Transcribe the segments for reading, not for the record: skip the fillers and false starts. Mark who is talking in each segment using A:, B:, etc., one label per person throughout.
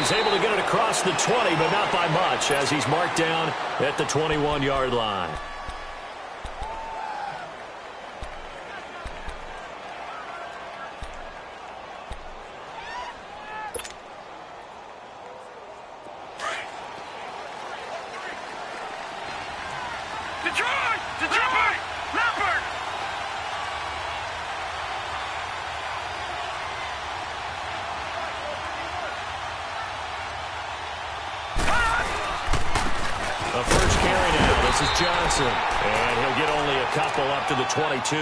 A: He's able to get it across the 20, but not by much, as he's marked down at the 21-yard line.
B: A first carry now. This is Johnson. And he'll get only a couple up to the 22.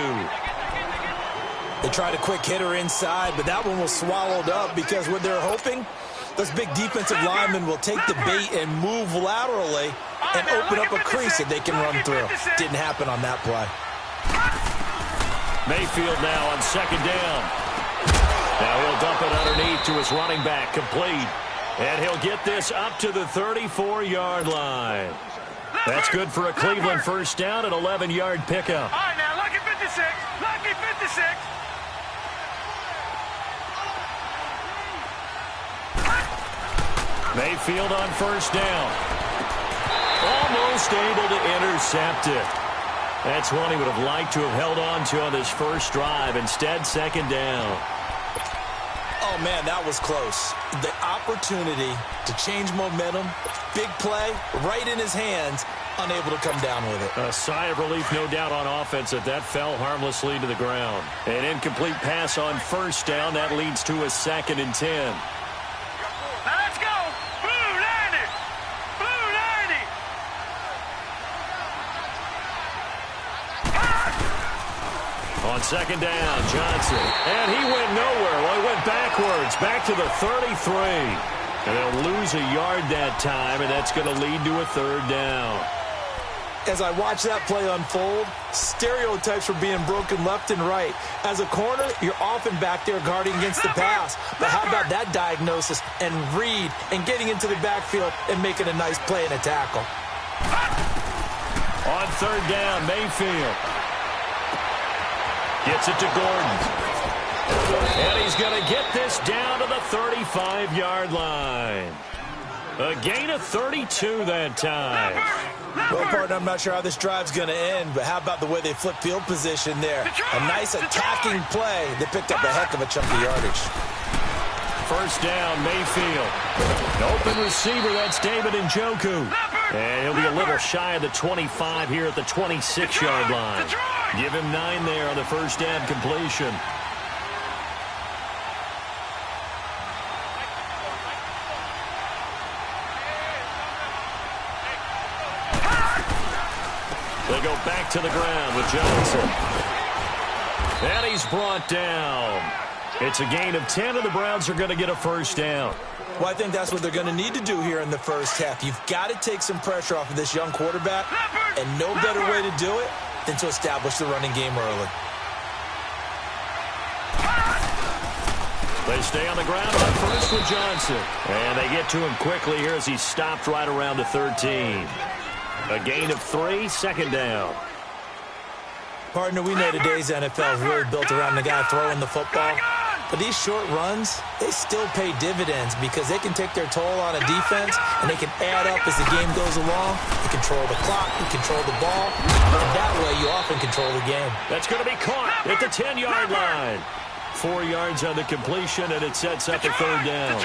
C: They tried a quick hitter inside, but that one was swallowed up because what they're hoping, those big defensive linemen will take the bait and move laterally and open up a crease that they can run through. Didn't happen on that play.
A: Mayfield now on second down. Now he'll dump it underneath to his running back, complete. And he'll get this up to the 34-yard line. That's good for a Cleveland first down, an 11-yard pickup.
D: All right, now, lucky 56. Lucky 56.
A: Mayfield on first down. Almost able to intercept it. That's one he would have liked to have held on to on this first drive. Instead, second down.
C: Oh, man, that was close. The opportunity to change momentum, big play, right in his hands, unable to come down with it.
A: A sigh of relief, no doubt, on offense that fell harmlessly to the ground. An incomplete pass on first down. That leads to a 2nd and 10.
D: Now let's go. Blue 90. Blue 90.
A: On second down, Johnson. And he went nowhere. Well, he went backwards, back to the 33. And they'll lose a yard that time, and that's going to lead to a 3rd down.
C: As I watch that play unfold, stereotypes were being broken left and right. As a corner, you're often back there guarding against the pass. But how about that diagnosis and read and getting into the backfield and making a nice play and a tackle?
A: On 3rd down, Mayfield gets it to Gordon. And he's going to get this down to the 35-yard line. A gain of 32 that time.
C: Well, partner, I'm not sure how this drive's going to end, but how about the way they flip field position there? A nice attacking play that picked up a heck of a chunk of yardage.
A: First down, Mayfield. An open receiver, that's David Njoku. And he'll be a little shy of the 25 here at the 26-yard line. Give him 9 there on the first down completion. They go back to the ground with Johnson. And he's brought down. It's a gain of 10, and the Browns are going to get a first down.
C: Well, I think that's what they're going to need to do here in the first half. You've got to take some pressure off of this young quarterback, and no better way to do it than to establish the running game early.
A: They stay on the ground on first with Johnson. And they get to him quickly here as he's stopped right around the 13. A gain of 3, second down.
C: Partner, we know today's NFL is really built around the guy throwing the football. But these short runs, they still pay dividends because they can take their toll on a defense and they can add up as the game goes along. You control the clock, you control the ball, and that way you often control the game.
A: That's going to be caught at the 10-yard line. 4 yards on the completion, and it sets up a 3rd down.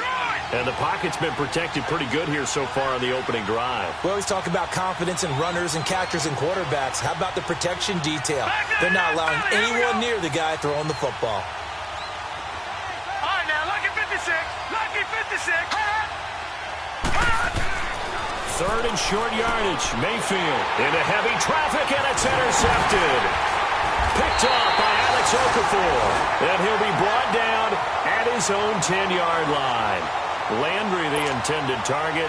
A: And the pocket's been protected pretty good here so far on the opening drive.
C: We always talk about confidence in runners and catchers and quarterbacks. How about the protection detail? They're not allowing anyone near the guy throwing the football.
D: All right, now, lucky 56. Lucky 56.
A: 3rd and short yardage. Mayfield into heavy traffic, and it's intercepted. Picked off by Alex Okafor. And he'll be brought down at his own 10-yard line. Landry, the intended target.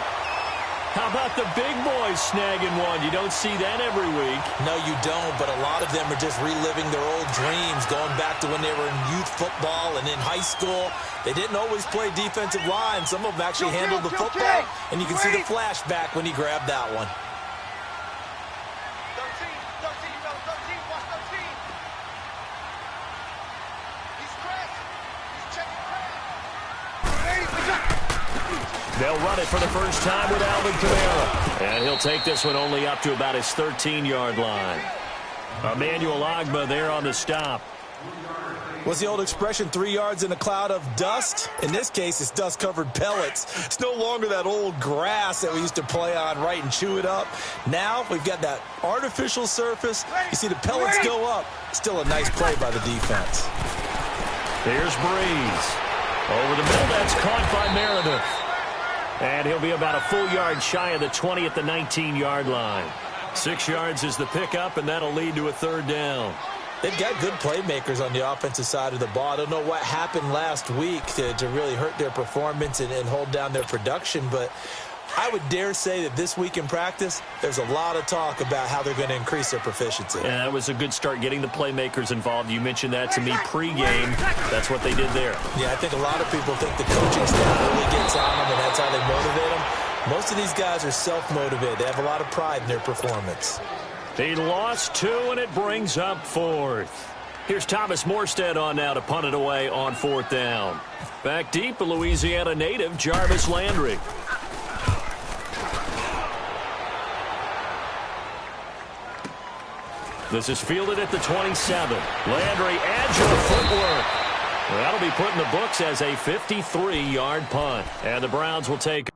A: How about the big boys snagging one? You don't see that every week.
C: No, you don't, but a lot of them are just reliving their old dreams, going back to when they were in youth football and in high school. They didn't always play defensive line. Some of them actually handled the football, and you can see the flashback when he grabbed that one.
A: They'll run it for the first time with Alvin Kamara. And he'll take this one only up to about his 13-yard line. Emmanuel Ogbah there on the stop.
C: What's the old expression, 3 yards in a cloud of dust? In this case, it's dust-covered pellets. It's no longer that old grass that we used to play on, right, and chew it up. Now we've got that artificial surface. You see the pellets go up. Still a nice play by the defense.
A: Here's Breeze. Over the middle, that's caught by Meredith. And he'll be about a full yard shy of the 20 at the 19-yard line. 6 yards is the pickup, and that'll lead to a third down.
C: They've got good playmakers on the offensive side of the ball. I don't know what happened last week to really hurt their performance and hold down their production, but I would dare say that this week in practice, there's a lot of talk about how they're going to increase their proficiency.
A: And that was a good start getting the playmakers involved. You mentioned that to me pregame. That's what they did there.
C: Yeah, I think a lot of people think the coaching staff really gets on them, and that's how they motivate them. Most of these guys are self-motivated. They have a lot of pride in their performance.
A: He lost 2, and it brings up 4th. Here's Thomas Morstead on now to punt it away on 4th down. Back deep, a Louisiana native, Jarvis Landry. This is fielded at the 27. Landry, agile footwork. That'll be put in the books as a 53-yard punt. And the Browns will take...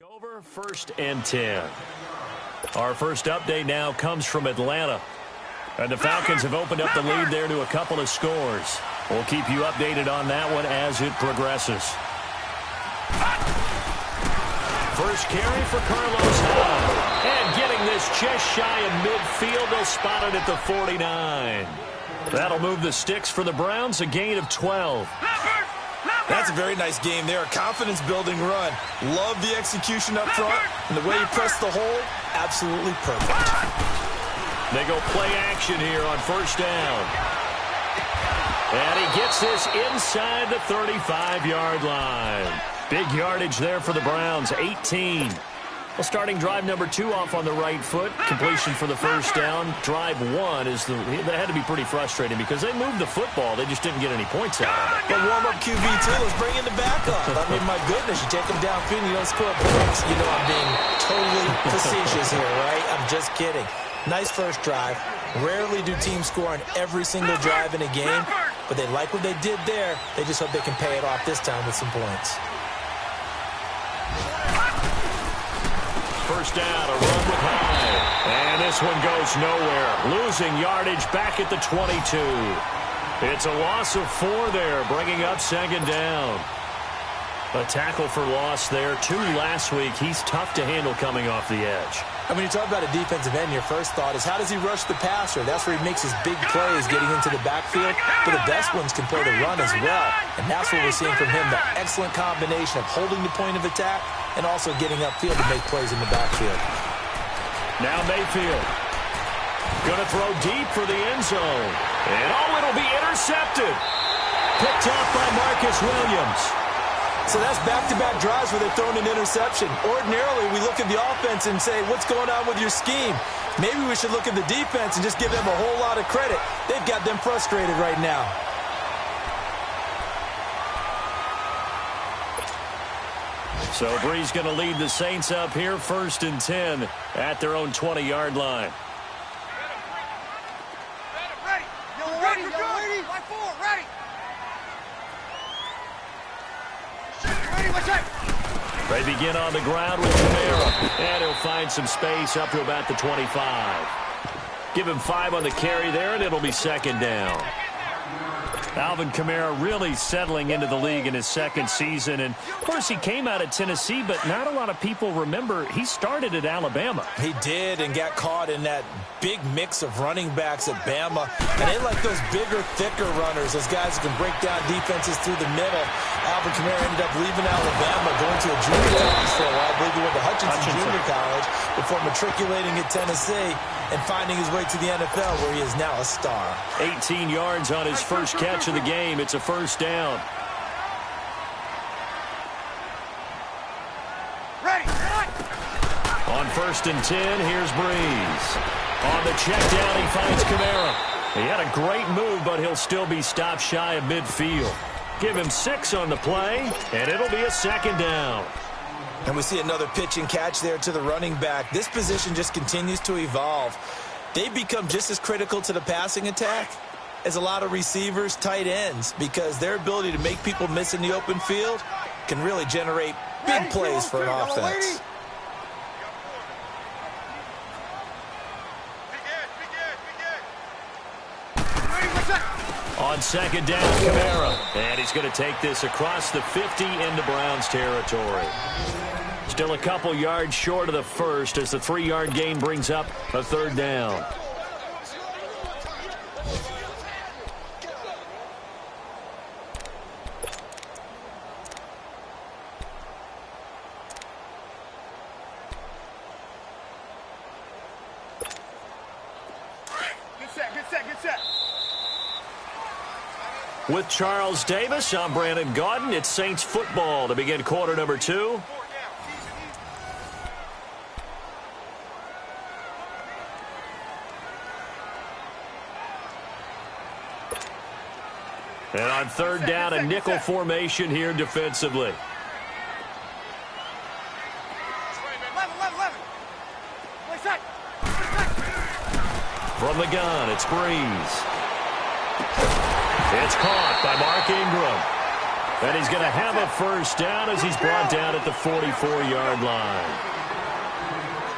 A: Over 1st and 10. Our first update now comes from Atlanta. And the Falcons have opened up the lead there to a couple of scores. We'll keep you updated on that one as it progresses. First carry for Carlos Hyde. And getting this just shy of midfield, they'll spot it at the 49. That'll move the sticks for the Browns, a gain of 12.
C: That's a very nice game there. A confidence-building run. Love the execution up front. And the way he pressed the hole, absolutely perfect.
A: They go play action here on 1st down. And he gets this inside the 35-yard line. Big yardage there for the Browns, 18. Well, starting drive number 2 off on the right foot. Completion for the 1st down. Drive 1 is that had to be pretty frustrating because they moved the football. They just didn't get any points out of it.
C: But warm-up QB, too. Let's bring in the backup. I mean, my goodness, you take him downfield and you don't score points. You know I'm being totally facetious here, right? I'm just kidding. Nice first drive. Rarely do teams score on every single drive in a game, but they like what they did there. They just hope they can pay it off this time with some points.
A: First down, a run with Hyde. And this one goes nowhere. Losing yardage back at the 22. It's a loss of 4 there, bringing up 2nd down. A tackle for loss there. 2 last week. He's tough to handle coming off the edge.
C: And when you talk about a defensive end, your first thought is how does he rush the passer? That's where he makes his big plays getting into the backfield. But the best ones can play the run as well. And that's what we're seeing from him, the excellent combination of holding the point of attack and also getting upfield to make plays in the backfield.
A: Now Mayfield. Going to throw deep for the end zone. And it'll be intercepted. Picked off by Marcus Williams.
C: So that's back-to-back drives where they're throwing an interception. Ordinarily, we look at the offense and say, what's going on with your scheme? Maybe we should look at the defense and just give them a whole lot of credit. They've got them frustrated right now.
A: So Breeze going to lead the Saints up here, 1st and 10 at their own 20-yard line. They begin on the ground with Kamara, and he'll find some space up to about the 25. Give him 5 on the carry there, and it'll be 2nd down. Alvin Kamara really settling into the league in his 2nd season. And, of course, he came out of Tennessee, but not a lot of people remember he started at Alabama.
C: He did and got caught in that big mix of running backs at Bama. And they like those bigger, thicker runners, those guys who can break down defenses through the middle. Alvin Kamara ended up leaving Alabama, going to a junior college for a while. I believe he went to Hutchinson Junior College before matriculating at Tennessee and finding his way to the NFL, where he is now a star.
A: 18 yards on his first catch of the game. It's a 1st down.
D: Ready.
A: On 1st and 10, here's Breeze. On the check down, he finds Kamara. He had a great move, but he'll still be stopped shy of midfield. Give him 6 on the play, and it'll be a 2nd down.
C: And we see another pitch and catch there to the running back. This position just continues to evolve. They become just as critical to the passing attack as a lot of receivers, tight ends, because their ability to make people miss in the open field can really generate big plays for an offense.
A: On 2nd down, Kamara. And he's going to take this across the 50 into Browns territory. Still a couple yards short of the first as the 3-yard gain brings up a 3rd down.
D: Good set.
A: With Charles Davis, I'm Brandon Gaudin. It's Saints football to begin quarter number 2. And on 3rd down, a nickel formation here defensively. From the gun, it's Breeze. It's caught by Mark Ingram. And he's going to have a 1st down as he's brought down at the 44-yard line.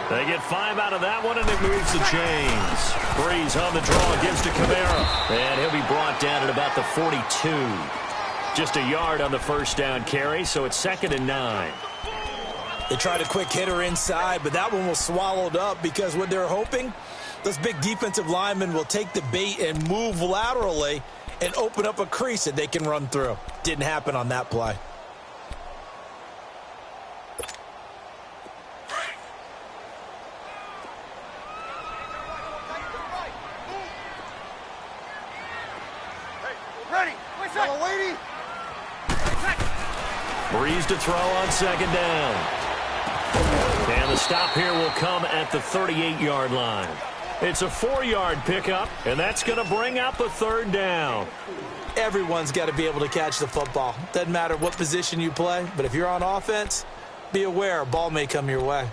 A: They get 5 out of that one, and it moves the chains. Breeze on the draw, gives to Kamara. And he'll be brought down at about the 42. Just a yard on the 1st down carry, so it's 2nd and 9.
C: They tried a quick hitter inside, but that one was swallowed up because what they're hoping, those big defensive linemen will take the bait and move laterally and open up a crease that they can run through. Didn't happen on that play.
D: Ready.
A: Breeze to throw on 2nd down. And the stop here will come at the 38-yard line. It's a 4-yard pickup, and that's going to bring up a 3rd down.
C: Everyone's got to be able to catch the football. Doesn't matter what position you play, but if you're on offense, be aware a ball may come your way.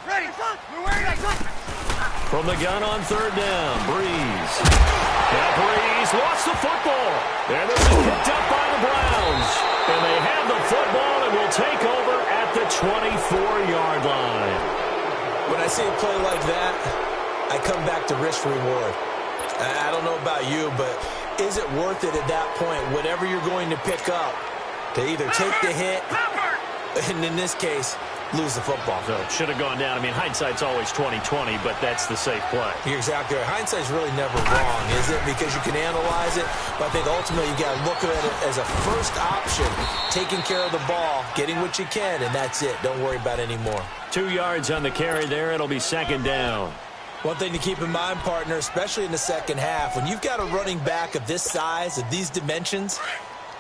D: Ready.
A: From the gun on 3rd down, Breeze. Now Breeze lost the football. And this is picked up by the Browns. And they have the football and will take over at the 24-yard line.
C: When I see a play like that, I come back to risk reward. I don't know about you, but is it worth it at that point, whatever you're going to pick up, to either take the hit, and in this case, lose the football?
A: So it should have gone down. I mean, hindsight's always 20/20, but that's the safe play.
C: You're exactly right. Hindsight's really never wrong, is it? Because you can analyze it, but I think ultimately you got to look at it as a first option, taking care of the ball, getting what you can, and that's it. Don't worry about any more.
A: 2 yards on the carry there. It'll be 2nd down.
C: One thing to keep in mind, partner, especially in the second half, when you've got a running back of this size, of these dimensions,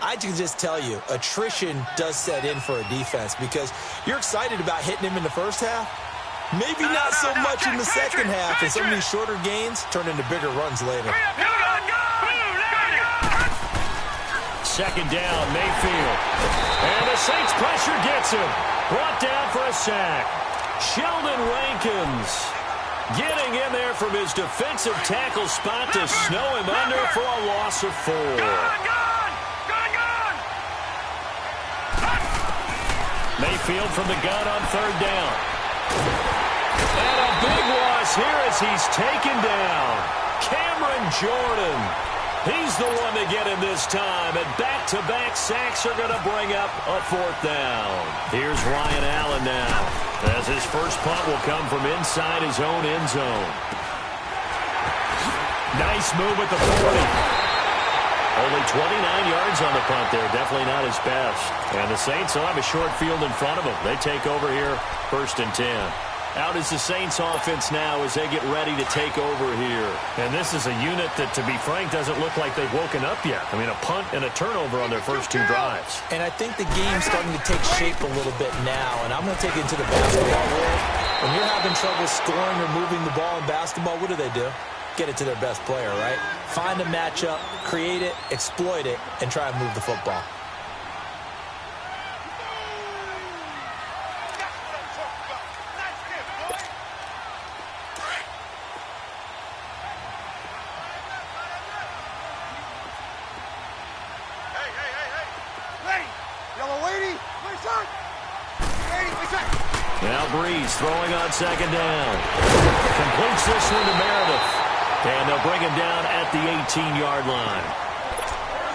C: I can just tell you, attrition does set in for a defense because you're excited about hitting him in the first half. Maybe not so much in the second half, and some of these shorter gains turn into bigger runs later.
A: 2nd down, Mayfield. And the Saints pressure gets him. Brought down for a sack. Sheldon Rankins getting in there from his defensive tackle spot to snow him under for a loss of 4. Mayfield from the gun on 3rd down. And a big loss here as he's taken down. Cameron Jordan. He's the one to get him this time. And back-to-back sacks are going to bring up a 4th down. Here's Ryan Allen now, as his first punt will come from inside his own end zone. Nice move at the 40. Only 29 yards on the punt there. Definitely not his best. And the Saints will have a short field in front of them. They take over here 1st and 10. Out is the Saints offense now as they get ready to take over here.
B: And this is a unit that, to be frank, doesn't look like they've woken up yet. I mean, a punt and a turnover on their first 2 drives.
C: And I think the game's starting to take shape a little bit now, and I'm going to take it into the basketball world. When you're having trouble scoring or moving the ball in basketball, what do? Get it to their best player, right? Find a matchup, create it, exploit it, and try and move the football.
A: Now Breeze throwing on second down. Completes this one to Meredith. And they'll bring him down at the 18-yard line.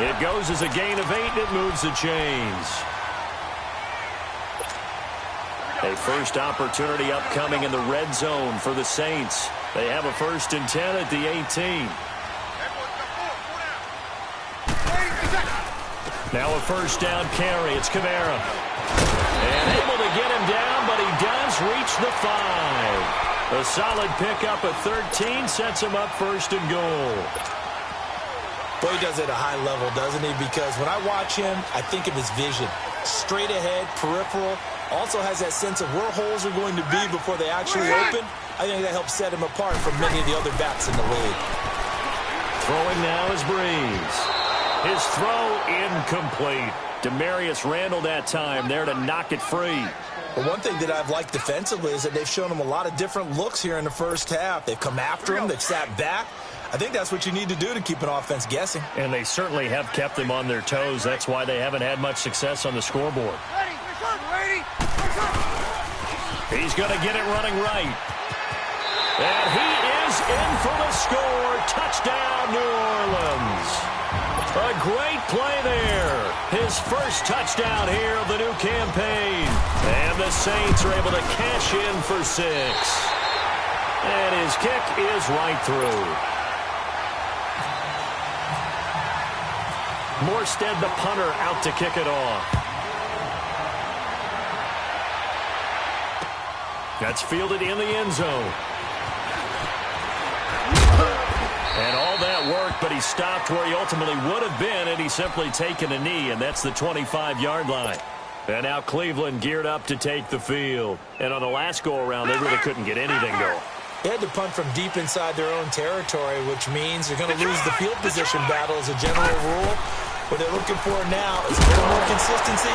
A: It goes as a gain of 8, and it moves the chains. A first opportunity upcoming in the red zone for the Saints. They have a 1st and 10 at the 18. Now a first down carry. It's Kamara. And able to get him down, but he does reach the 5. A solid pickup at 13 sets him up 1st and goal.
C: Boy, he does it at a high level, doesn't he? Because when I watch him, I think of his vision. Straight ahead, peripheral. Also has that sense of where holes are going to be before they actually open. I think that helps set him apart from many of the other backs in the league.
A: Throwing now is Breeze. His throw incomplete. Demarius Randall that time there to knock it free.
C: But one thing that I've liked defensively is that they've shown him a lot of different looks here in the first half. They've come after him. They've sat back. I think that's what you need to do to keep an offense guessing.
B: And they certainly have kept them on their toes. That's why they haven't had much success on the scoreboard.
A: He's going to get it running right. And he is in for the score. Touchdown, New Orleans. A great play there. His first touchdown here of the new campaign. And the Saints are able to cash in for 6. And his kick is right through. Morstead, the punter, out to kick it off. That's fielded in the end zone. And all that worked, but he stopped where he ultimately would have been had he simply taken a knee, and that's the 25-yard line. And now Cleveland geared up to take the field. And on the last go-around, they really couldn't get anything going.
C: They had to punt from deep inside their own territory, which means they're going to lose the field position battle as a general rule. What they're looking for now is a little more consistency,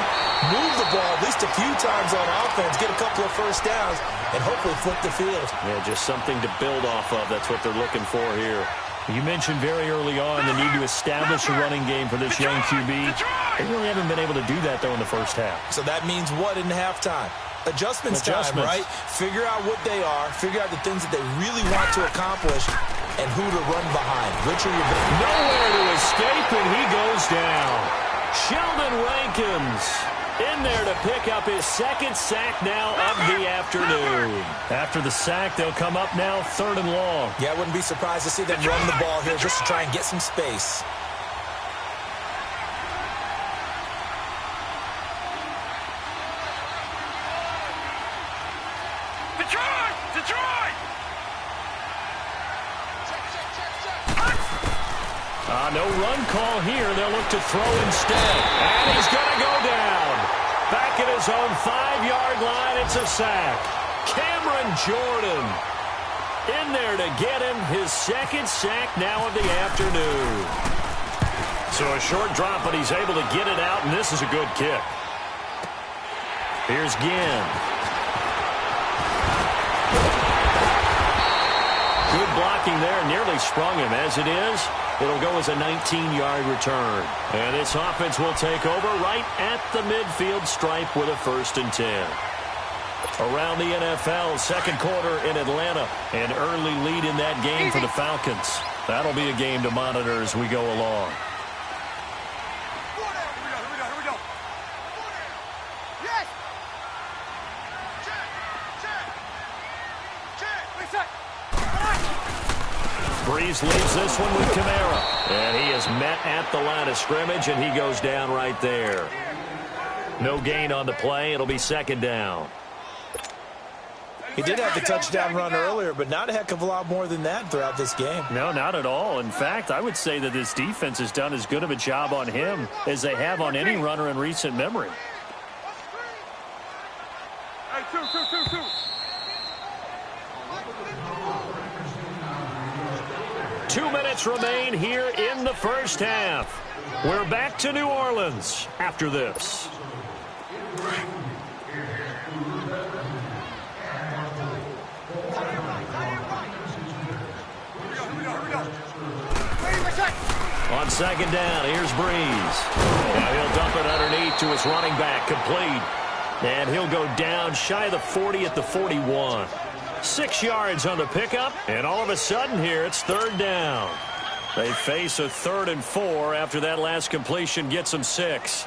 C: move the ball at least a few times on offense, get a couple of first downs, and hopefully flip the field.
A: Yeah, just something to build off of. That's what they're looking for here.
B: You mentioned very early on the need to establish a running game for this young QB. They really haven't been able to do that, though, in the first half.
C: So that means what in halftime? Adjustments time, right? Figure out what they are, figure out the things that they really want to accomplish, and who to run behind. Which are your big...
A: Nowhere to escape, and he goes down. Sheldon Rankins in there to pick up his 2nd sack now of the afternoon.
B: After the sack, they'll come up now 3rd and long.
C: Yeah, I wouldn't be surprised to see them run the ball here just to try and get some space.
D: Detroit!
A: No run call here. They'll look to throw instead. And he's going to go down. Back at his own 5-yard line. It's a sack. Cameron Jordan in there to get him his 2nd sack now of the afternoon. So a short drop, but he's able to get it out, and this is a good kick. Here's Ginn. Good blocking there. Nearly sprung him. As it is, it'll go as a 19-yard return. And this offense will take over right at the midfield stripe with a 1st and 10. Around the NFL, 2nd quarter in Atlanta. An early lead in that game for the Falcons. That'll be a game to monitor as we go along. Breeze leaves this one with Kamara. And he is met at the line of scrimmage, and he goes down right there. No gain on the play. It'll be 2nd down.
C: He did have the touchdown run earlier, but not a heck of a lot more than that throughout this game.
B: No, not at all. In fact, I would say that this defense has done as good of a job on him as they have on any runner in recent memory.
D: Hey, two.
A: 2 minutes remain here in the first half. We're back to New Orleans after this. On second down, here's Breeze. Now he'll dump it underneath to his running back, complete. And he'll go down shy of the 40 at the 41. 6 yards on the pickup, and all of a sudden here it's third down. They face a 3rd and 4 after that last completion gets them 6.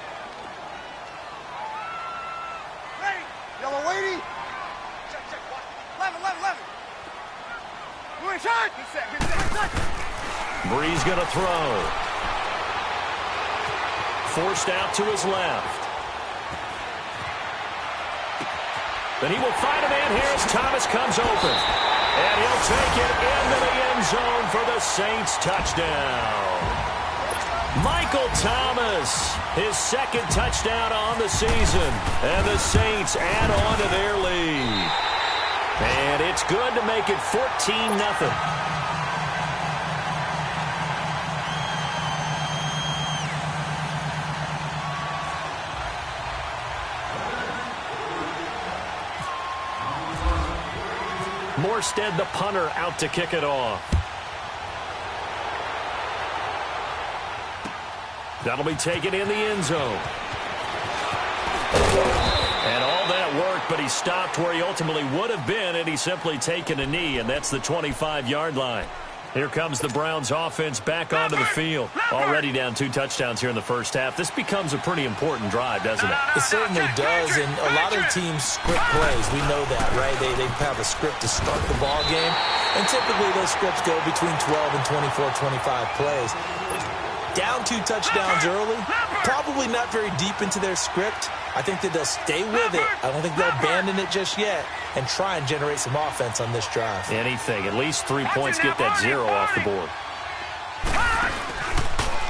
D: Yellow waiting. Check. 11. Move inside. Get set.
A: Breeze going to throw. Forced out to his left. Then he will find a man here as Thomas comes open. And he'll take it into the end zone for the Saints touchdown. Michael Thomas, his 2nd touchdown on the season. And the Saints add on to their lead. And it's good to make it 14-0. Morstead, the punter, out to kick it off. That'll be taken in the end zone. And all that worked, but he stopped where he ultimately would have been had he simply taken a knee, and that's the 25-yard line. Here comes the Browns offense back onto the field. Already down 2 touchdowns here in the first half. This becomes a pretty important drive, doesn't it?
C: It certainly does, and a lot of teams script plays. We know that, right? They have a script to start the ball game, and typically those scripts go between 12 and 24, 25 plays. Down 2 touchdowns early, probably not very deep into their script. I think that they'll stay with it. I don't think they'll abandon it just yet and try and generate some offense on this drive.
A: Anything. At least 3 points, get that 0 off the board.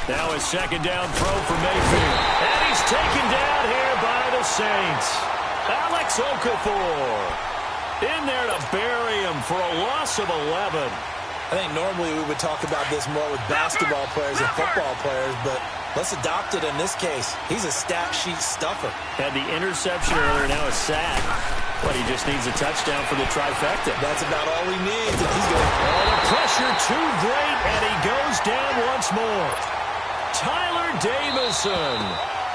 A: Now a second down throw for Mayfield. And he's taken down here by the Saints. Alex Okafor in there to bury him for a loss of 11.
C: I think normally we would talk about this more with basketball players and football players, but let's adopt it in this case. He's a stat sheet stuffer.
A: Had the interception earlier, now a sack. But he just needs a touchdown for the trifecta.
C: That's about all he needs, and he's going.
A: Oh, the pressure too great, and he goes down once more. Tyler Davison.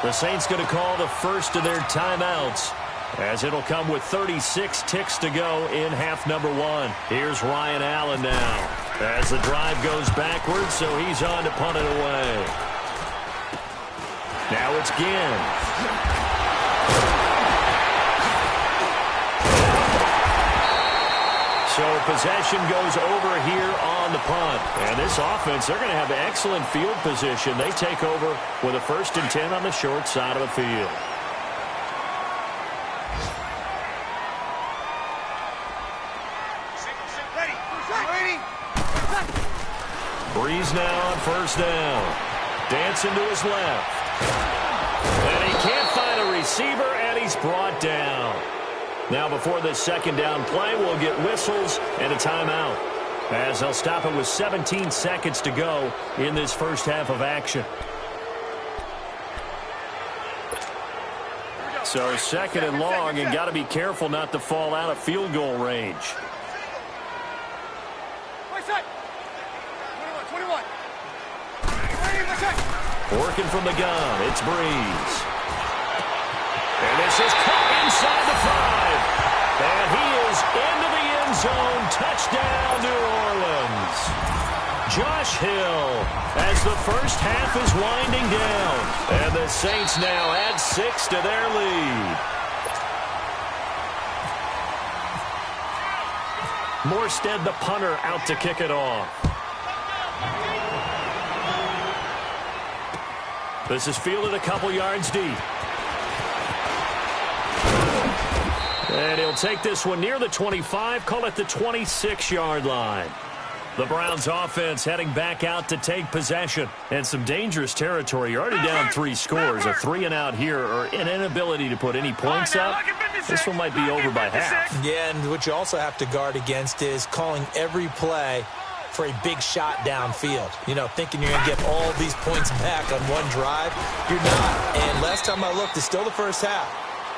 A: The Saints going to call the first of their timeouts, as it'll come with 36 ticks to go in half number 1. Here's Ryan Allen now, as the drive goes backwards, so he's on to punt it away. Now it's Ginn. So possession goes over here on the punt. And this offense, they're going to have excellent field position. They take over with a 1st and 10 on the short side of the field. Breeze now on 1st down. Dancing to his left. And he can't find a receiver, and he's brought down. Now before this 2nd down play, we'll get whistles and a timeout, as they'll stop it with 17 seconds to go in this first half of action. So 2nd and long, and got to be careful not to fall out of field goal range.
D: 21.
A: Working from the gun, it's Breeze. And this is caught inside the 5. And he is into the end zone. Touchdown, New Orleans. Josh Hill, as the first half is winding down. And the Saints now add 6 to their lead. Morstead, the punter, out to kick it off. This is fielded a couple yards deep.
B: And he'll take this one near the 25, call it the 26-yard line. The Browns offense heading back out to take possession. And some dangerous territory. You're already down 3 scores. A 3-and-out here or an inability to put any points up. This one might be over by half.
C: Yeah, and what you also have to guard against is calling every play for a big shot downfield. You know, thinking you're going to get all these points back on one drive. You're not. And last time I looked, it's still the first half.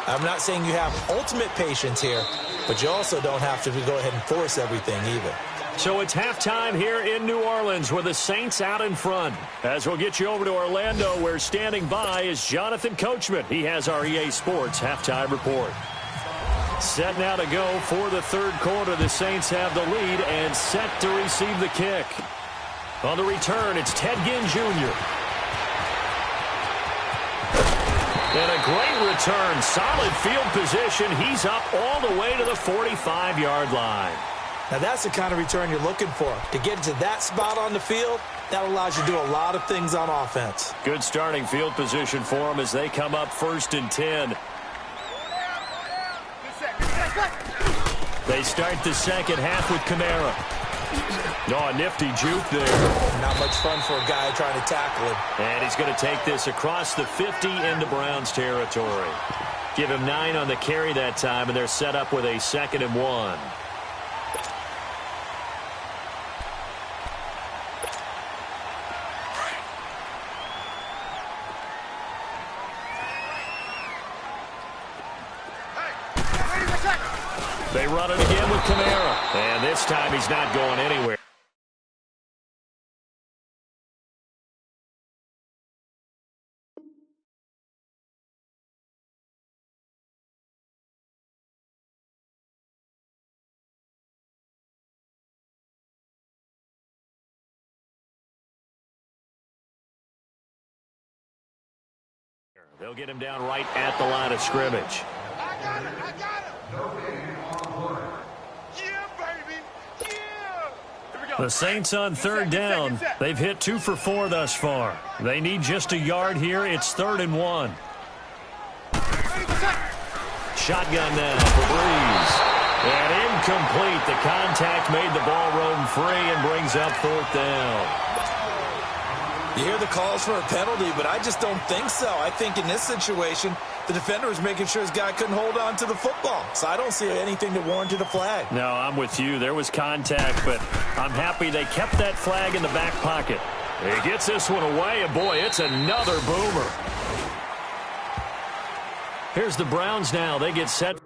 C: I'm not saying you have ultimate patience here, but you also don't have to go ahead and force everything either.
B: So it's halftime here in New Orleans with the Saints out in front. As we'll get you over to Orlando, where standing by is Jonathan Coachman. He has our EA Sports halftime report. Set now to go for the third quarter. The Saints have the lead and set to receive the kick. On the return, it's Ted Ginn Jr. And a great return. Solid field position. He's up all the way to the 45-yard line.
C: Now, that's the kind of return you're looking for. To get to that spot on the field, that allows you to do a lot of things on offense.
B: Good starting field position for them as they come up 1st and 10. They start the second half with Kamara. Oh, a nifty juke there.
C: Not much fun for a guy trying to tackle him.
B: And he's going to take this across the 50 into Browns territory. Give him 9 on the carry that time, and they're set up with a 2nd and 1. They run it again with Kamara. And this time he's not going anywhere. They'll get him down right at the line of scrimmage.
D: I got him. Yeah, baby. Yeah. Here we go.
B: The Saints on third down. They've hit 2 for 4 thus far. They need just a yard here. It's 3rd and 1. Shotgun now for Breeze. And incomplete. The contact made the ball roam free and brings up 4th down.
C: You hear the calls for a penalty, but I just don't think so. I think in this situation, the defender was making sure his guy couldn't hold on to the football. So I don't see anything that warranted a flag.
B: No, I'm with you. There was contact, but I'm happy they kept that flag in the back pocket. He gets this one away, and boy, it's another boomer. Here's the Browns now. They get set.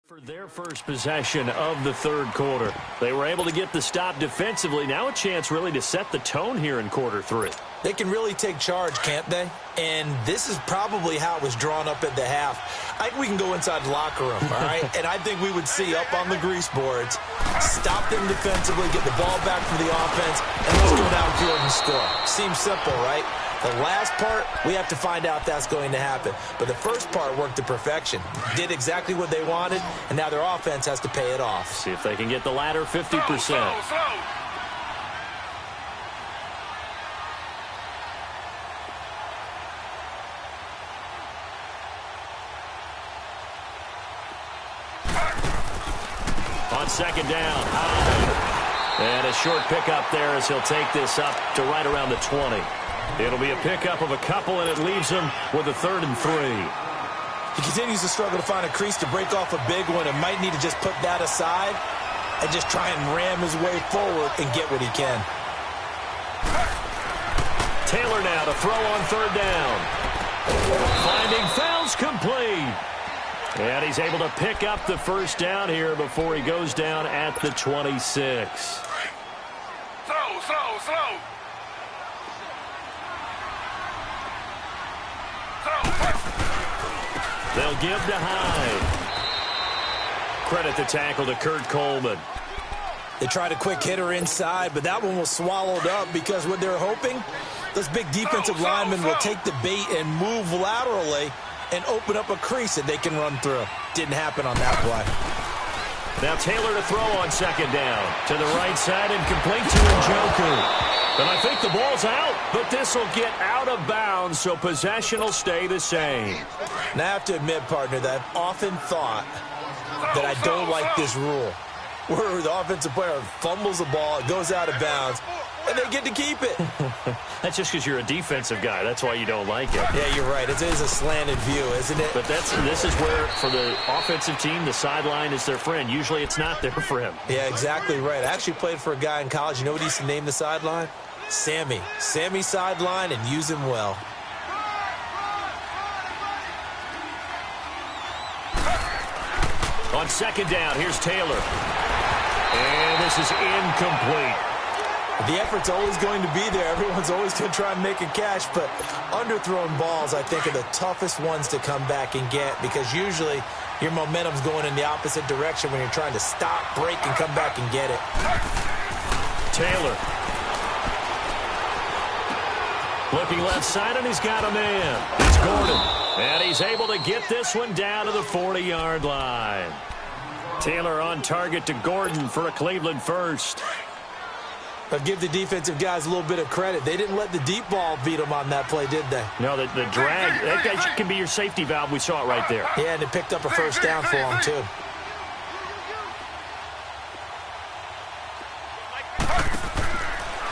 B: For their first possession of the third quarter. They were able to get the stop defensively. Now a chance really to set the tone here in quarter 3.
C: They can really take charge, can't they? And this is probably how it was drawn up at the half. I think we can go inside the locker room, all right? And I think we would see up on the grease boards, stop them defensively, get the ball back for the offense, and let's go downfield and score. Seems simple, right? The last part, we have to find out if that's going to happen. But the first part worked to perfection. Did exactly what they wanted, and now their offense has to pay it off.
B: See if they can get the latter 50%.
D: Slow.
B: On second down, high. And a short pickup there as he'll take this up to right around the 20. It'll be a pickup of a couple, and it leaves him with a 3rd and 3.
C: He continues to struggle to find a crease to break off a big one and might need to just put that aside and just try and ram his way forward and get what he can.
B: Taylor now to throw on 3rd down. Finding Fells complete. And he's able to pick up the first down here before he goes down at the 26.
D: Slow.
B: They'll give to Hyde. Credit the tackle to Kurt Coleman.
C: They tried a quick hitter inside, but that one was swallowed up because what they're hoping, those big defensive linemen will take the bait and move laterally and open up a crease that they can run through. Didn't happen on that play.
B: Now Taylor to throw on second down. To the right side and complete to Njoku. And I think the ball's out, but this will get out of bounds, so possession will stay the same.
C: Now I have to admit, partner, that I've often thought that I don't like this rule, where the offensive player fumbles the ball, it goes out of bounds, and they get to keep it.
B: That's just because you're a defensive guy. That's why you don't like it.
C: Yeah, you're right. It is a slanted view, isn't it?
B: But this is where, for the offensive team, the sideline is their friend. Usually it's not there for him.
C: Yeah, exactly right. I actually played for a guy in college. You know what he used to name the sideline? Sammy. Sammy sideline, and use him well.
B: On second down, here's Taylor. And this is incomplete.
C: The effort's always going to be there. Everyone's always going to try and make a catch, but underthrown balls, I think, are the toughest ones to come back and get because usually your momentum's going in the opposite direction when you're trying to stop, break, and come back and get it.
B: Taylor. Looking left side, and he's got a man. It's Gordon. And he's able to get this one down to the 40-yard line. Taylor on target to Gordon for a Cleveland first.
C: But give the defensive guys a little bit of credit. They didn't let the deep ball beat them on that play, did they?
B: No, the drag, that guy can be your safety valve. We saw it right there.
C: Yeah, and it picked up a first down for them, too.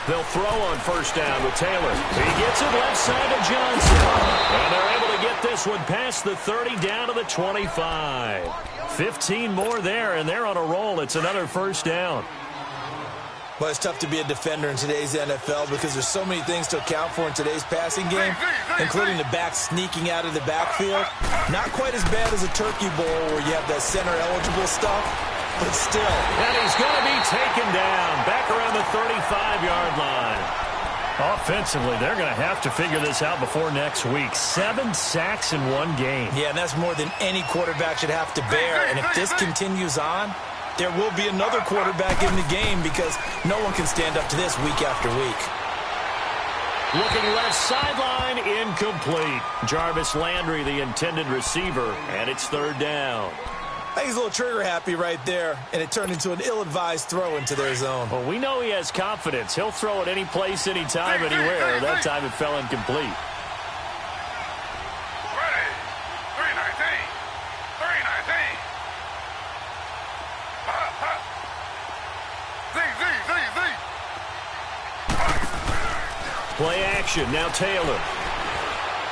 B: They'll throw on first down with Taylor. He gets it left side to Johnson. And they're able to get this one past the 30 down to the 25. 15 more there, and they're on a roll. It's another first down.
C: Well, it's tough to be a defender in today's NFL because there's so many things to account for in today's passing game, including the back sneaking out of the backfield. Not quite as bad as a Turkey Bowl where you have that center-eligible stuff, but still.
B: And he's going to be taken down back around the 35-yard line. Offensively, they're going to have to figure this out before next week. 7 sacks in one game.
C: Yeah, and that's more than any quarterback should have to bear. And if this continues on, there will be another quarterback in the game because no one can stand up to this week after week.
B: Looking left sideline, incomplete. Jarvis Landry, the intended receiver, and it's third down.
C: I think he's a little trigger happy right there, and it turned into an ill-advised throw into their zone.
B: Well, we know he has confidence. He'll throw it any place, anytime, anywhere. That time it fell incomplete. Play action, now Taylor.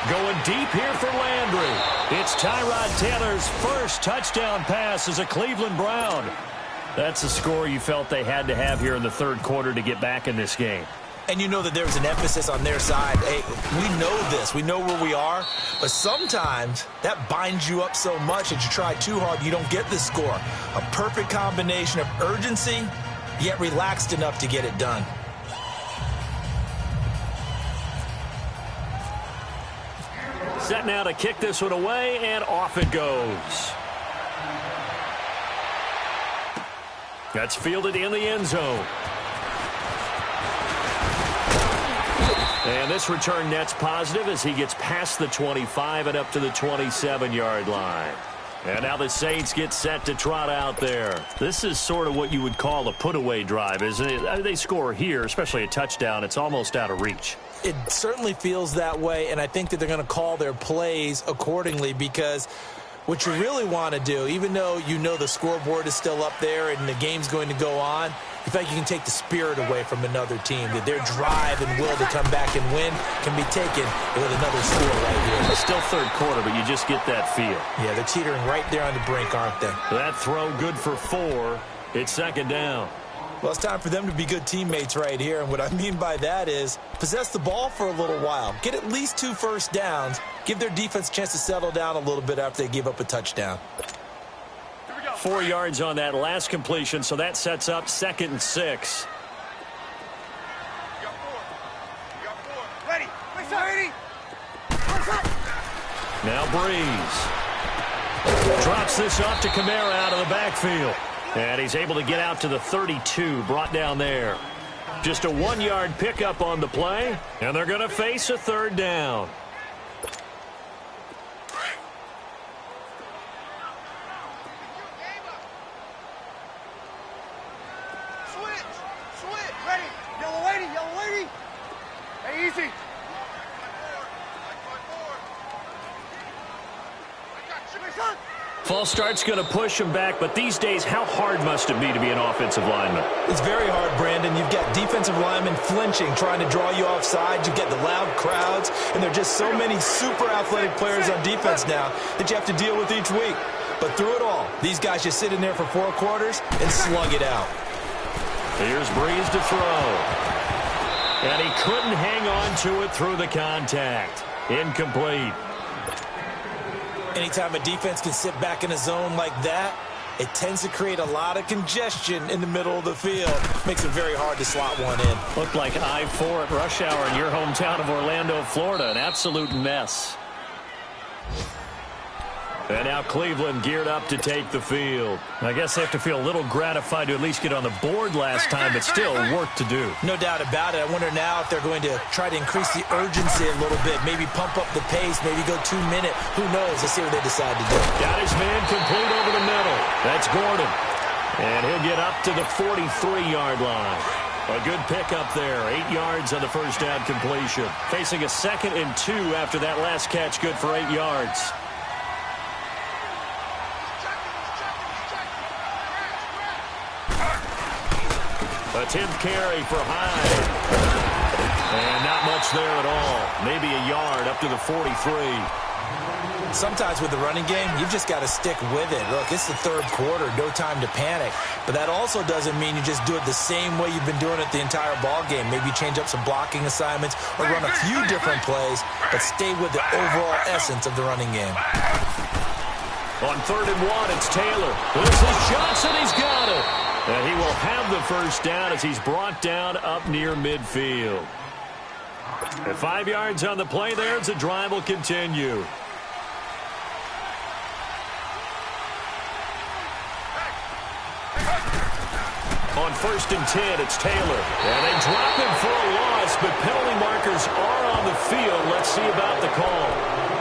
B: Going deep here for Landry. It's Tyrod Taylor's first touchdown pass as a Cleveland Brown. That's the score you felt they had to have here in the third quarter to get back in this game.
C: And you know that there's an emphasis on their side. Hey, we know this. We know where we are. But sometimes that binds you up so much that you try too hard, you don't get the score. A perfect combination of urgency, yet relaxed enough to get it done.
B: Set now to kick this one away, and off it goes. That's fielded in the end zone. And this return net's positive as he gets past the 25 and up to the 27-yard line. And now the Saints get set to trot out there. This is sort of what you would call a put-away drive, isn't it? They score here, especially a touchdown. It's almost out of reach.
C: It certainly feels that way, and I think that they're going to call their plays accordingly because what you really want to do, even though you know the scoreboard is still up there and the game's going to go on, you feel like you can take the spirit away from another team, that their drive and will to come back and win can be taken with another score right here.
B: It's still third quarter, but you just get that feel.
C: Yeah, they're teetering right there on the brink, aren't they?
B: That throw good for 4. It's second down.
C: Well, it's time for them to be good teammates right here, and what I mean by that is possess the ball for a little while, get at least 2 first downs, give their defense a chance to settle down a little bit after they give up a touchdown.
B: 4 yards on that last completion, so that sets up 2nd and 6.
D: Ready.
B: Now Breeze. Drops this off to Kamara out of the backfield. And he's able to get out to the 32, brought down there. Just a 1-yard pickup on the play, and they're going to face a third down.
D: Switch, ready. Yellow lady. Hey, easy.
B: False start's going to push him back, but these days, how hard must it be to be an offensive lineman?
C: It's very hard, Brandon. You've got defensive linemen flinching, trying to draw you offside. You've got the loud crowds, and there are just so many super athletic players on defense now that you have to deal with each week. But through it all, these guys just sit in there for 4 quarters and slug it out.
B: Here's Breeze to throw. And he couldn't hang on to it through the contact. Incomplete.
C: Anytime a defense can sit back in a zone like that, it tends to create a lot of congestion in the middle of the field. Makes it very hard to slot one in.
B: Looked like I-4 at rush hour in your hometown of Orlando, Florida. An absolute mess. And now Cleveland geared up to take the field. I guess they have to feel a little gratified to at least get on the board last time, but still work to do.
C: No doubt about it. I wonder now if they're going to try to increase the urgency a little bit, maybe pump up the pace, maybe go 2-minute. Who knows? Let's see what they decide to do.
B: Got his man complete over the middle. That's Gordon. And he'll get up to the 43-yard line. A good pickup there. 8 yards on the first down completion. Facing a 2nd and 2 after that last catch, good for 8 yards. A 10th carry for Hyde. And not much there at all. Maybe a yard up to the 43.
C: Sometimes with the running game, you've just got to stick with it. Look, it's the 3rd quarter, no time to panic. But that also doesn't mean you just do it the same way you've been doing it the entire ball game. Maybe change up some blocking assignments or run a few different plays, but stay with the overall essence of the running game.
B: On 3rd and 1, it's Taylor. This is Johnson. He's got it. And he will have the first down as he's brought down up near midfield. At 5 yards on the play there, the drive will continue. On 1st and 10, it's Taylor. And they drop him for a loss, but penalty markers are on the field. Let's see about the call.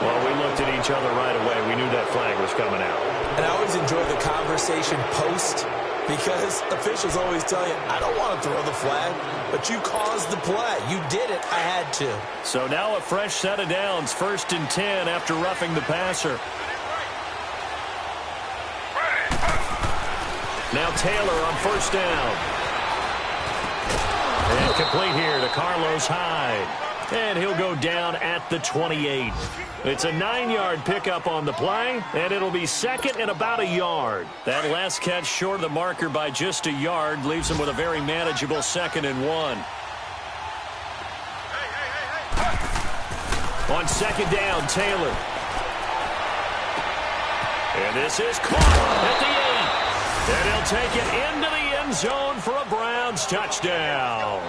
B: Well, we looked at each other right away. We knew that flag was coming out.
C: And I always enjoy the conversation post, because officials always tell you, I don't want to throw the flag, but you caused the play. You did it. I had to.
B: So now a fresh set of downs. 1st and 10 after roughing the passer. Now Taylor on 1st down. And complete here to Carlos Hyde. And he'll go down at the 28. It's a 9-yard pickup on the play, and it'll be 2nd and about a yard. That last catch short of the marker by just a yard leaves him with a very manageable 2nd and 1. On 2nd down, Taylor. And this is caught at the 8. And he'll take it into the end zone for a Browns touchdown.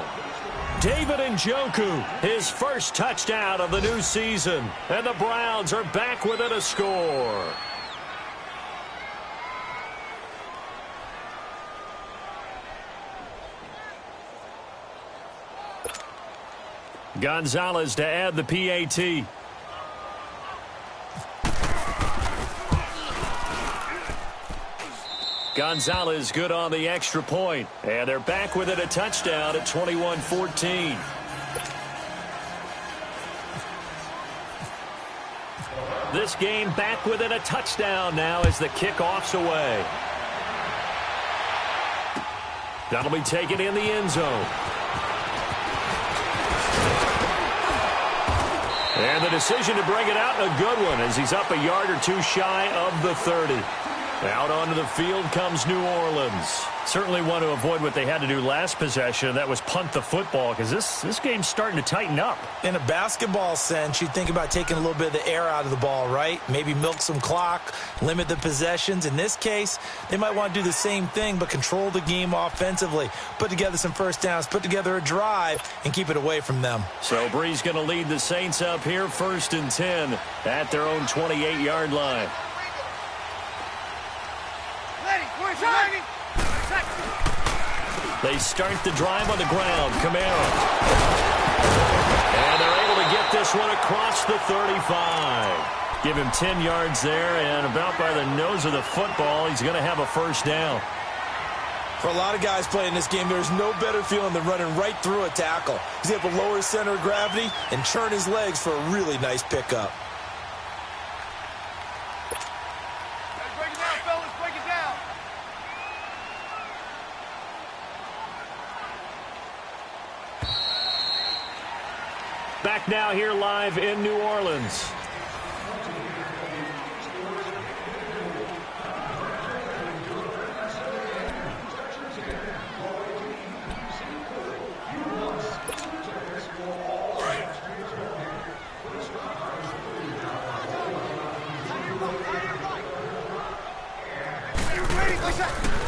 B: David Njoku, his first touchdown of the new season. And the Browns are back within a score. Gonzalez to add the PAT. Gonzalez good on the extra point. And they're back within a touchdown at 21-14. This game back within a touchdown now as the kickoff's away. That'll be taken in the end zone. And the decision to bring it out, a good one, as he's up a yard or two shy of the 30. Out onto the field comes New Orleans. Certainly want to avoid what they had to do last possession. That was punt the football, because this game's starting to tighten up.
C: In a basketball sense, you think about taking a little bit of the air out of the ball, right? Maybe milk some clock, limit the possessions. In this case, they might want to do the same thing, but control the game offensively. Put together some first downs, put together a drive, and keep it away from them.
B: So Breeze going to lead the Saints up here, 1st and 10 at their own 28-yard line.
D: Ready,
B: They start the drive on the ground. Kamara. And they're able to get this one across the 35. Give him 10 yards there, and about by the nose of the football, he's going to have a first down.
C: For a lot of guys playing this game, there's no better feeling than running right through a tackle. He's able to lower his center of gravity and churn his legs for a really nice pickup.
D: Break it down, fellas. Break it down.
B: Back now here live in New Orleans.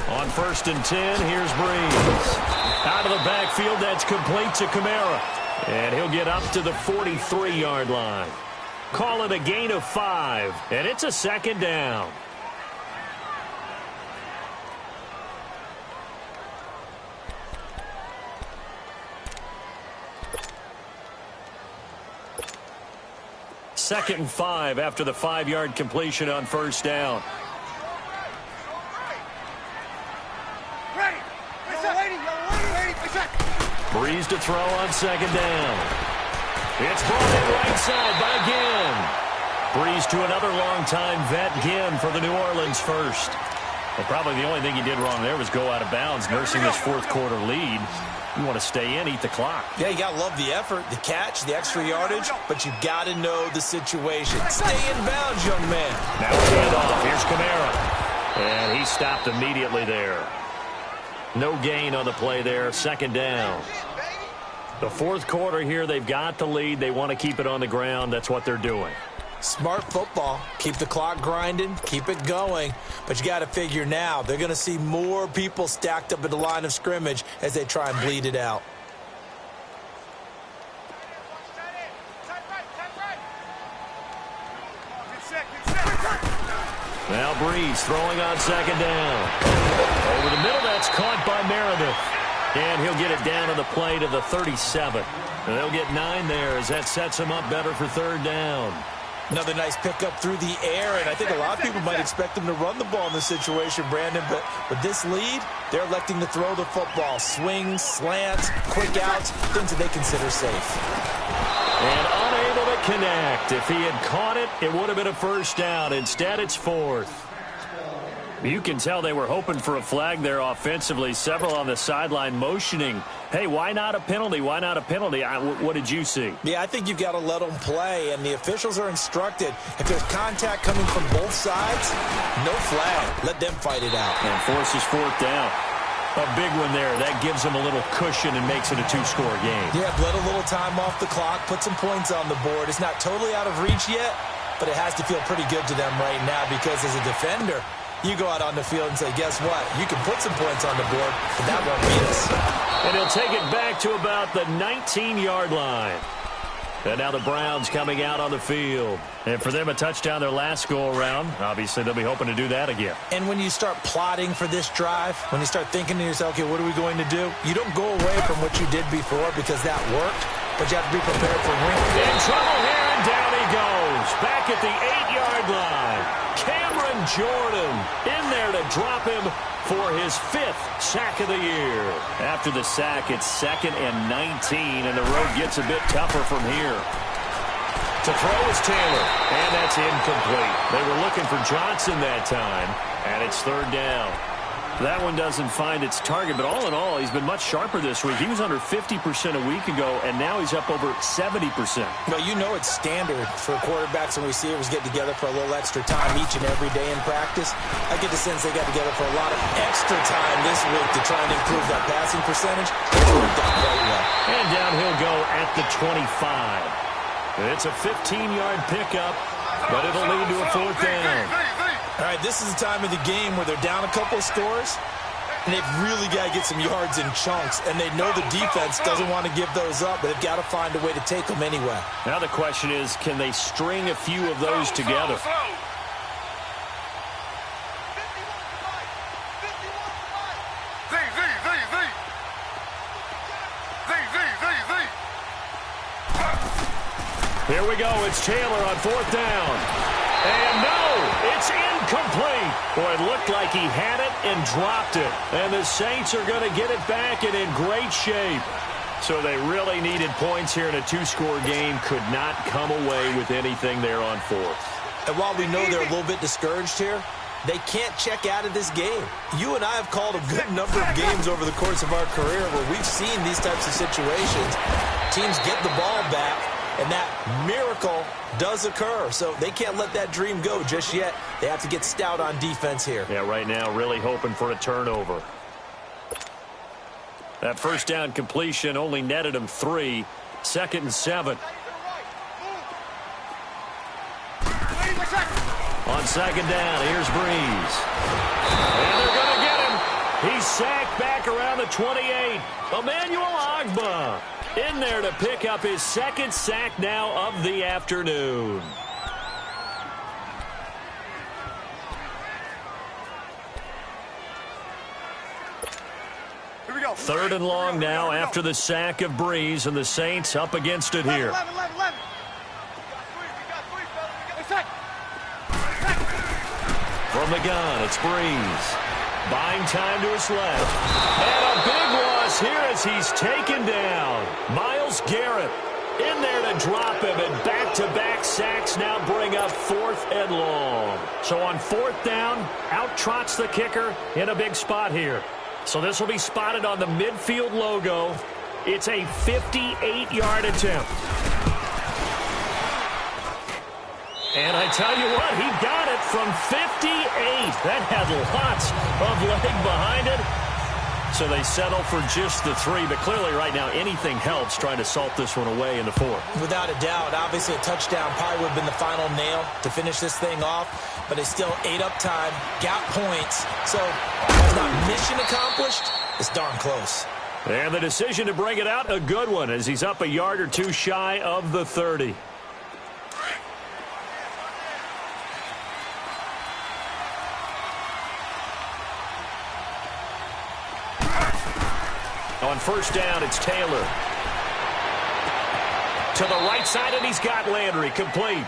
B: On 1st and 10, here's Breeze. Out of the backfield, that's complete to Kamara. And he'll get up to the 43-yard line. Call it a gain of 5, and it's a second down. Second and 5 after the 5-yard completion on first down. Breeze to throw on second down. It's brought in right side by Ginn. Breeze to another long-time vet, Ginn, for the New Orleans first. Well, probably the only thing he did wrong there was go out of bounds, nursing this fourth-quarter lead. You want to stay in, eat the clock.
C: Yeah, you got to love the effort, the catch, the extra yardage, but you got to know the situation. Stay in bounds, young man.
B: Now a handoff. Here's Kamara. And he stopped immediately there. No gain on the play there. Second down. The fourth quarter here, they've got the lead. They want to keep it on the ground. That's what they're doing.
C: Smart football. Keep the clock grinding. Keep it going. But you got to figure now, they're going to see more people stacked up at the line of scrimmage as they try and bleed it out.
B: Now Breeze throwing on second down. Over the middle, that's caught by Meredith. And he'll get it down to the play to the 37. And they'll get 9 there as that sets him up better for third down.
C: Another nice pickup through the air, and I think a lot of people might expect them to run the ball in this situation, Brandon, but with this lead, they're electing to throw the football. Swings, slants, quick outs, things that they consider safe.
B: And unable to connect. If he had caught it, it would have been a first down. Instead, it's fourth. You can tell they were hoping for a flag there offensively. Several on the sideline motioning, hey, why not a penalty? Why not a penalty? What did you see?
C: Yeah, I think you've got to let them play, and the officials are instructed. If there's contact coming from both sides, no flag. Let them fight it out.
B: And forces fourth down. A big one there. That gives them a little cushion and makes it a 2-score game.
C: Yeah, let a little time off the clock, put some points on the board. It's not totally out of reach yet, but it has to feel pretty good to them right now because as a defender, you go out on the field and say, guess what? You can put some points on the board, but that won't beat us.
B: And he'll take it back to about the 19-yard line. And now the Browns coming out on the field. And for them, a touchdown their last go-around. Obviously, they'll be hoping to do that again.
C: And when you start plotting for this drive, when you start thinking to yourself, okay, what are we going to do? You don't go away from what you did before because that worked, but you have to be prepared for wins.
B: In trouble here, and down he goes. Back at the 8-yard line. Cameron Jordan in there to drop him for his 5th sack of the year. After the sack, it's 2nd and 19, and the road gets a bit tougher from here. To throw is Taylor, and that's incomplete. They were looking for Johnson that time, and it's third down. That one doesn't find its target, but all in all, he's been much sharper this week. He was under 50% a week ago, and now he's up over 70%.
C: Well, you know it's standard for quarterbacks and receivers get together for a little extra time each and every day in practice. I get the sense they got together for a lot of extra time this week to try and improve that passing percentage. It's worked out quite well.
B: And down he'll go at the 25. It's a 15-yard pickup, but it'll lead to a fourth down.
C: All right, this is the time of the game where they're down a couple of scores, and they've really got to get some yards in chunks, and they know the defense doesn't want to give those up, but they've got to find a way to take them anyway.
B: Now the question is, can they string a few of those together? Here we go. It's Taylor on 4th down. And no, it's incomplete. Boy, it looked like he had it and dropped it. And the Saints are going to get it back and in great shape. So they really needed points here in a 2-score game. Could not come away with anything there on 4th.
C: And while we know they're a little bit discouraged here, they can't check out of this game. You and I have called a good number of games over the course of our career where we've seen these types of situations. Teams get the ball back, and that miracle does occur. So they can't let that dream go just yet. They have to get stout on defense here.
B: Yeah, right now really hoping for a turnover. That first down completion only netted him 3. 2nd and 7. On 2nd down, here's Breeze. And they're going to get him. He's sacked back around the 28. Emmanuel Ogbah in there to pick up his 2nd sack now of the afternoon.
D: Here we go.
B: 3rd and long now after the sack of Breeze, and the Saints up against it here.
D: 11.
B: From the gun, it's Breeze. Buying time to his left. And a big loss here as he's taken down. Myles Garrett in there to drop him, and back-to-back sacks now bring up 4th and long. So on 4th down, out trots the kicker in a big spot here. So this will be spotted on the midfield logo. It's a 58-yard attempt. And I tell you what, he got it from 58. That had lots of leg behind it. So they settle for just the 3. But clearly right now anything helps trying to salt this one away in the 4th.
C: Without a doubt, obviously a touchdown probably would have been the final nail to finish this thing off. But it's still ate up time, got points. So that's not mission accomplished. It's darn close.
B: And the decision to bring it out, a good one, as he's up a yard or 2 shy of the 30. On 1st down, it's Taylor. To the right side, and he's got Landry complete.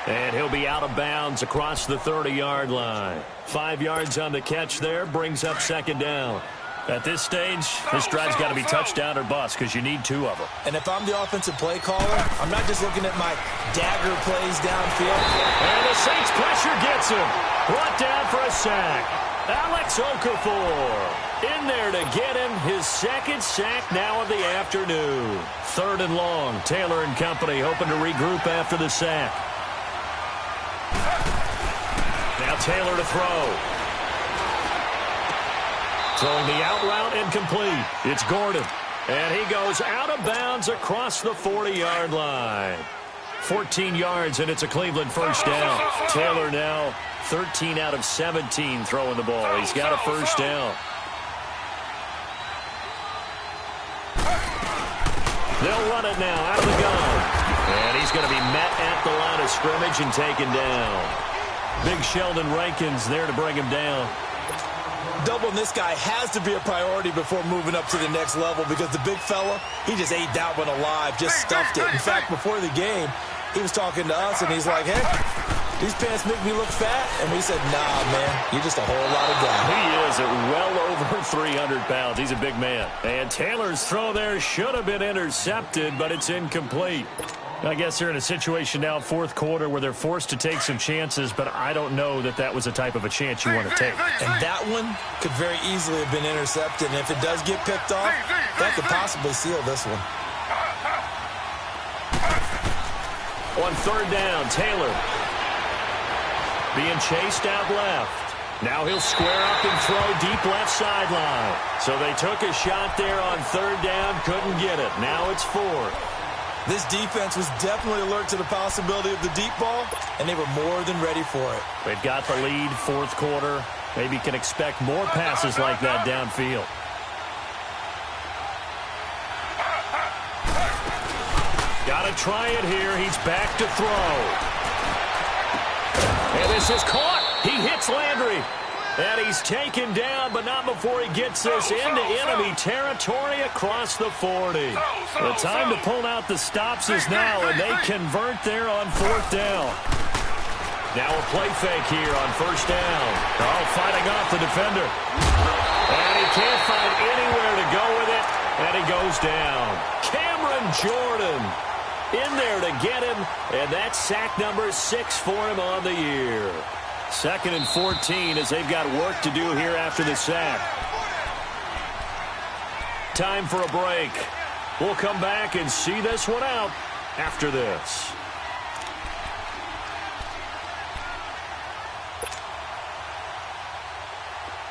B: And he'll be out of bounds across the 30-yard line. 5 yards on the catch there, brings up 2nd down. At this stage, this drive's got to be touchdown or bust because you need 2 of them.
C: And if I'm the offensive play caller, I'm not just looking at my dagger plays downfield.
B: And the Saints pressure gets him. Brought down for a sack. Alex Okafor in there to get him his 2nd sack now of the afternoon. 3rd and long. Taylor and company hoping to regroup after the sack. Now Taylor to throw. Throwing the out route incomplete. It's Gordon. And he goes out of bounds across the 40-yard line. 14 yards, and it's a Cleveland 1st down. Taylor now 13 out of 17 throwing the ball. He's got a 1st down. They'll run it now out of the gun. And he's going to be met at the line of scrimmage and taken down. Big Sheldon Rankins there to bring him down.
C: Doubling this guy has to be a priority before moving up to the next level because the big fella, he just ate that one alive, just stuffed it. In fact, before the game, he was talking to us, and he's like, hey, these pants make me look fat. And we said, nah, man, you're just a whole lot of guy.
B: He is at well over 300 pounds. He's a big man. And Taylor's throw there should have been intercepted, but it's incomplete. I guess they're in a situation now, 4th quarter, where they're forced to take some chances, but I don't know that that was the type of a chance you want to take.
C: And that one could very easily have been intercepted, and if it does get picked off, that could possibly seal this one.
B: On 3rd down, Taylor being chased out left. Now he'll square up and throw deep left sideline. So they took a shot there on 3rd down, couldn't get it. Now it's 4th.
C: This defense was definitely alert to the possibility of the deep ball, and they were more than ready for it.
B: They've got the lead, 4th quarter. Maybe can expect more passes like that downfield. Got to try it here. He's back to throw. And this is caught. He hits Landry. And he's taken down, but not before he gets this into enemy territory across the 40. The time to pull out the stops is now, and they convert there on 4th down. Now a play fake here on 1st down. Oh, fighting off the defender. And he can't find anywhere to go with it, and he goes down. Cameron Jordan in there to get him, and that's sack number 6 for him on the year. 2nd and 14 as they've got work to do here after the sack. Time for a break. We'll come back and see this one out after this.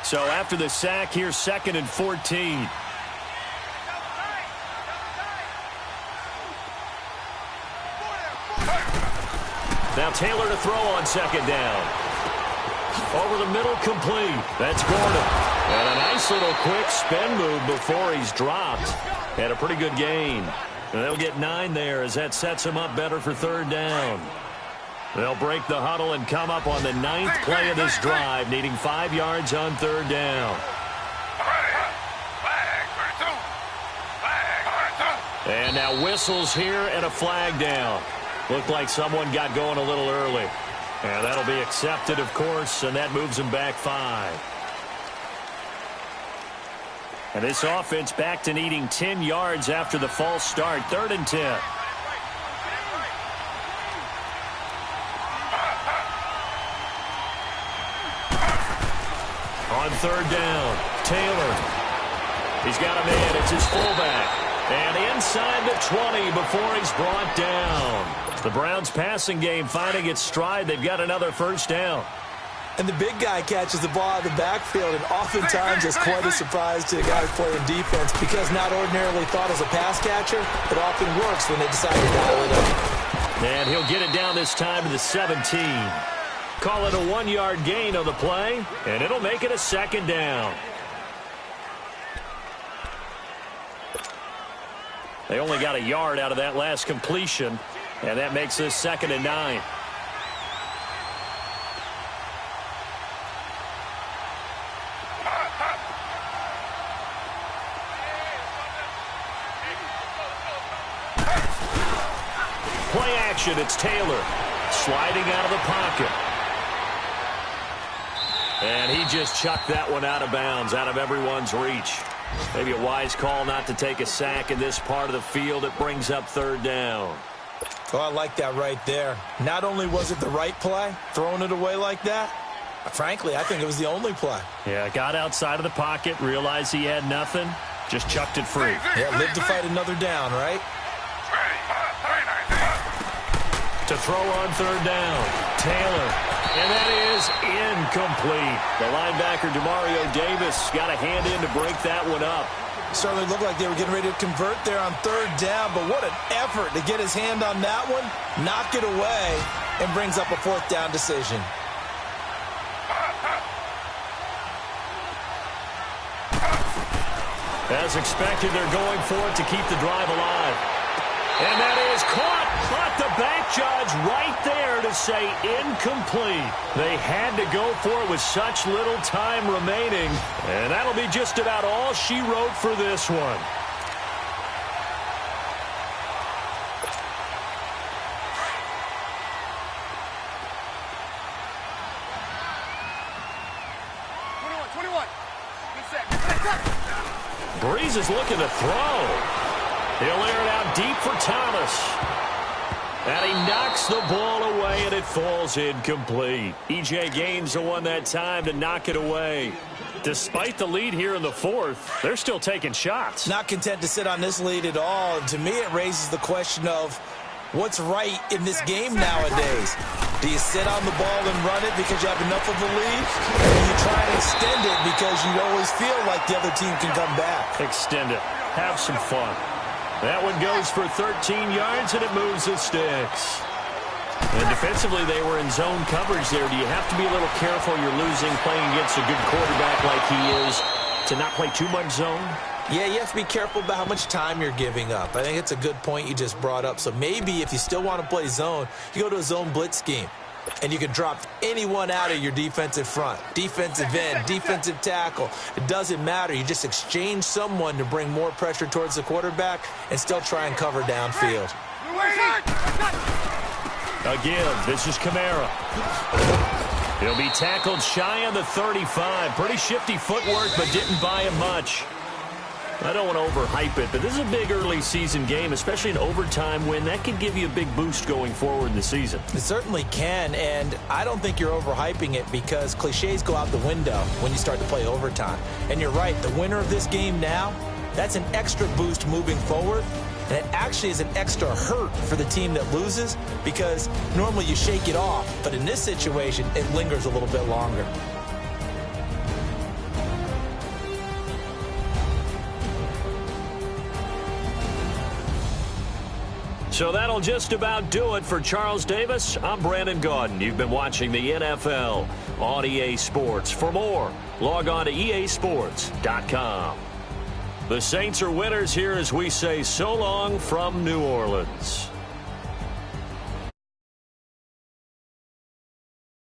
B: So after the sack, here's 2nd and 14. Now Taylor to throw on 2nd down. Over the middle, complete. That's Gordon. And a nice little quick spin move before he's dropped. Had a pretty good gain. And they'll get 9 there as that sets him up better for 3rd down. They'll break the huddle and come up on the 9th play of this drive, needing 5 yards on 3rd down. And now whistles here and a flag down. Looked like someone got going a little early. And that'll be accepted, of course, and that moves him back 5. And this offense back to needing 10 yards after the false start. 3rd and 10. On 3rd down, Taylor. He's got a man. It's his fullback. And inside the 20 before he's brought down. The Browns passing game finding its stride. They've got another 1st down.
C: And the big guy catches the ball out of the backfield, and oftentimes it's quite a surprise to the guys playing defense because not ordinarily thought as a pass catcher, it often works when they decide to dial it up.
B: And he'll get it down this time to the 17. Call it a 1-yard gain on the play, and it'll make it a 2nd down. They only got a yard out of that last completion, and that makes this 2nd and 9. Play action, it's Taylor sliding out of the pocket. And he just chucked that one out of bounds, out of everyone's reach. Maybe a wise call not to take a sack in this part of the field. It brings up 3rd down.
C: Oh, I like that right there. Not only was it the right play, throwing it away like that, frankly, I think it was the only play.
B: Yeah, got outside of the pocket, realized he had nothing, just chucked it free.
C: Yeah, live to fight another down, right?
B: To throw on 3rd down, Taylor. And that is incomplete. The linebacker, Demario Davis, got a hand in to break that one up.
C: Certainly looked like they were getting ready to convert there on 3rd down, but what an effort to get his hand on that one, knock it away, and brings up a 4th down decision.
B: As expected, they're going for it to keep the drive alive. And that is caught, but the bank judge right there to say incomplete. They had to go for it with such little time remaining, and that'll be just about all she wrote for this one. Breeze is looking to throw. He'll air it out deep for Thomas. And he knocks the ball away, and it falls incomplete. E.J. Gaines the one that time to knock it away. Despite the lead here in the 4th, they're still taking shots.
C: Not content to sit on this lead at all. And to me, it raises the question of what's right in this game nowadays. Do you sit on the ball and run it because you have enough of a lead? Or do you try and extend it because you always feel like the other team can come back?
B: Extend it. Have some fun. That one goes for 13 yards, and it moves the sticks. And defensively, they were in zone coverage there. Do you have to be a little careful you're losing playing against a good quarterback like he is to not play too much zone?
C: Yeah, you have to be careful about how much time you're giving up. I think it's a good point you just brought up. So maybe if you still want to play zone, you go to a zone blitz scheme. And you can drop anyone out of your defensive front. Defensive end, defensive tackle. It doesn't matter. You just exchange someone to bring more pressure towards the quarterback and still try and cover downfield.
B: Again, this is Kamara. He'll be tackled shy of the 35. Pretty shifty footwork, but didn't buy him much. I don't want to overhype it, but this is a big early season game, especially an overtime win. That could give you a big boost going forward in the season.
C: It certainly can, and I don't think you're overhyping it because cliches go out the window when you start to play overtime. And you're right, the winner of this game now, that's an extra boost moving forward, and it actually is an extra hurt for the team that loses because normally you shake it off, but in this situation, it lingers a little bit longer.
B: So that'll just about do it for Charles Davis. I'm Brandon Gaudin. You've been watching the NFL on EA Sports. For more, log on to easports.com. The Saints are winners here as we say so long from New Orleans.